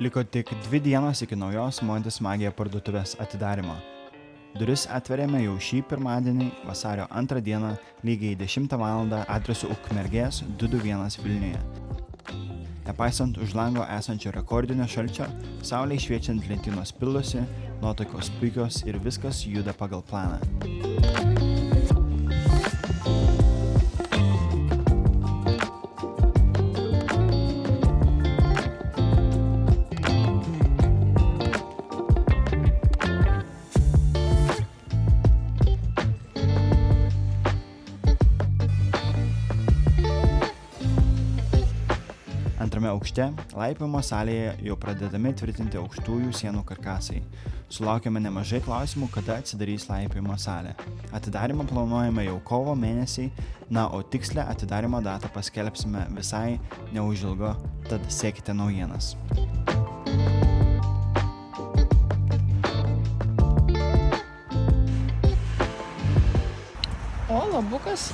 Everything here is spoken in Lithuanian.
Liko tik 2 dienos iki naujos Montis Magija parduotuvės atidarymo. Duris atverėme jau šį pirmadienį, vasario 2 dieną, lygiai 10 val. Adresu Ukmergės 221 Vilniuje. Nepaisant už lango esančio rekordinio šalčio, saulei šviečiant lentynos pildosi, nuotaikos puikios ir viskas juda pagal planą. Antrame aukšte, laipiojimo salėje jau pradedami tvirtinti aukštųjų sienų karkasai. Sulaukėme nemažai klausimų, kada atsidarys laipiojimo salė. Atidarymą planuojame jau kovo mėnesį, o tikslę atidarymo datą paskelbsime visai neužilgo, tad sekite naujienas. O, labukas.